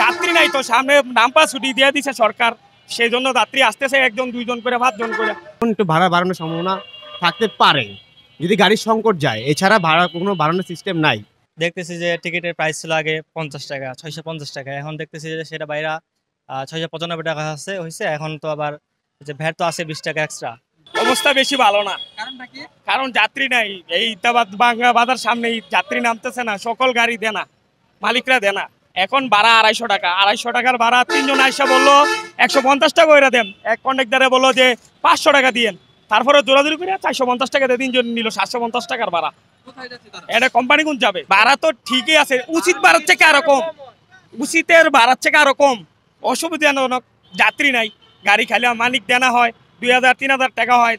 যাত্রী নাই তো, সামনে নাম্পার ছুটি দিয়ে দিছে সরকার, সেই জন্য যাত্রী আসতেছে একজন দুইজন করে 5 জন করে। একটু ভাড়া বাড়ানোর সম্ভাবনা থাকতে পারে যদি গাড়ির সংকট যায়, এছাড়া ভাড়া কোনো বাড়ানোর সিস্টেম নাই। দেখতেছি যে টিকিটের প্রাইস ছিল আগে 50 টাকা, 650 টাকা, এখন দেখতেছি যে সেটা বাইরা 695 টাকা হয়েছে। এখন তো আবার যে ভ্যাট তো আছে 20 টাকা এক্সট্রা। অবস্থা বেশি ভালো না। কারণটা কি? কারণ যাত্রী নাই, এই ইতাবাদ বাংলা বাজার সামনে যাত্রী নামতেছে না, সকল গাড়ি দেনা, মালিকরা দেনা। এখন ভাড়া 250 টাকা, 250 টাকার ভাড়া 3 জন আইসা বললো 150 টাকা করে দেন, এক কন্ডাক্টারে বললো যে 500 টাকা দিয়েন, তারপরে জোরাজুরি করে 450 টাকা দিয়ে 3 জন নিল 750 টাকার ভাড়া। কোথায় যাচ্ছে তারা? এটা কোম্পানি কোন যাবে? ভাড়া তো ঠিকই আছে, উচিত বাড়াচ্ছে কারো কম, উচিতের বাড়াচ্ছে কারো কম, অসুবিধাজনক। যাত্রী নাই, গাড়ি খালি মালিক দেনা হয় 2000-3000 টাকা হয়,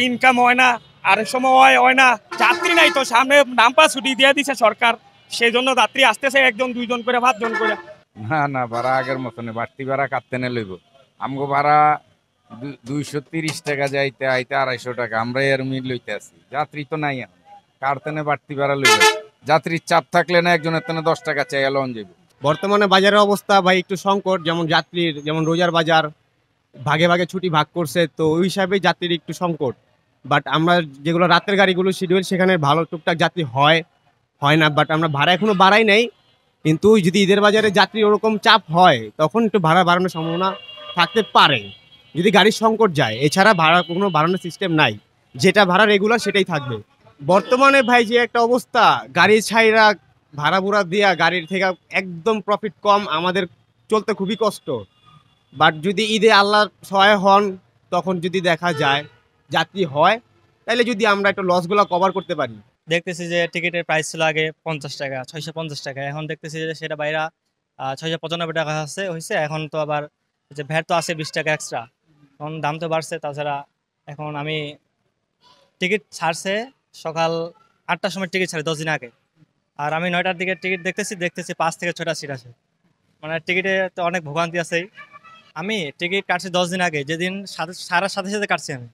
ইনকাম হয় না, আর সময় হয় না। যাত্রী নাই তো, সামনে নাম্পার ছুটি দিয়ে দিছে সরকার, সেই জন্য যাত্রী আসতেছে একজন দুইজন করে 5 জন করে। না ভাড়া আগের মতনে বাড়তি ভাড়া কাটতে নে লইব। আমগো ভাড়া 230 টাকা যাইতে আইতে 250 টাকা, আমরা এর মিল লইতে আছি। যাত্রী তো নাই, কাটতেনে বাড়তি ভাড়া লইব। যাত্রীর চাপ থাকলে না একজনের তেনে 10 টাকা চাইয়া লন যাইব। বর্তমানে বাজারের অবস্থা ভাই একটু সংকট, যেমন যাত্রীর, যেমন রোজার বাজার ভাগে ভাগে ছুটি ভাগ করছে, তো ওই হিসাবে যাত্রীর একটু সংকট। বাট আমরা যেগুলো রাতের গাড়িগুলো শিডিউল, সেখানে ভালো টুকটাক যাত্রী হয় না, বাট আমরা ভাড়া এখনো বাড়াই নাই। কিন্তু যদি ঈদের বাজারে যাত্রী ওরকম চাপ হয়, তখন একটু ভাড়া বাড়ানোর সম্ভাবনা থাকতে পারে যদি গাড়ির সংকট যায়, এছাড়া ভাড়া কোনো বাড়ানোর সিস্টেম নাই। যেটা ভাড়া রেগুলার সেটাই থাকবে। বর্তমানে ভাই যে একটা অবস্থা, গাড়ি ছাইরা ভাড়া ভুড়া দিয়া গাড়ির থেকে একদম প্রফিট কম, আমাদের চলতে খুবই কষ্ট। বাট যদি ঈদে আল্লাহ সহায় হন, তখন যদি দেখা যায় যাত্রী হয়, তাহলে যদি আমরা একটু লসগুলো কভার করতে পারি। দেখতেছি যে টিকিটের প্রাইস ছিল আগে 50 টাকা, 650 টাকা, এখন দেখতেছি যে সেটা বাইরা 695 টাকা হয়েছে। এখন তো আবার যে ভ্যাট তো আছে 20 টাকা এক্সট্রা, এখন দাম তো বাড়ছে। তাছাড়া এখন আমি টিকিট ছাড়ছে সকাল 8টার সময় টিকিট ছাড়ে 10 দিন আগে, আর আমি 9টার দিকে টিকিট দেখতেছি 5 থেকে 6টা সিট আছে। মানে টিকিটে তো অনেক ভোগান্তি আছে। আমি টিকিট কাটছি 10 দিন আগে, যেদিন সারার সাথে সাথে কাটছি আমি।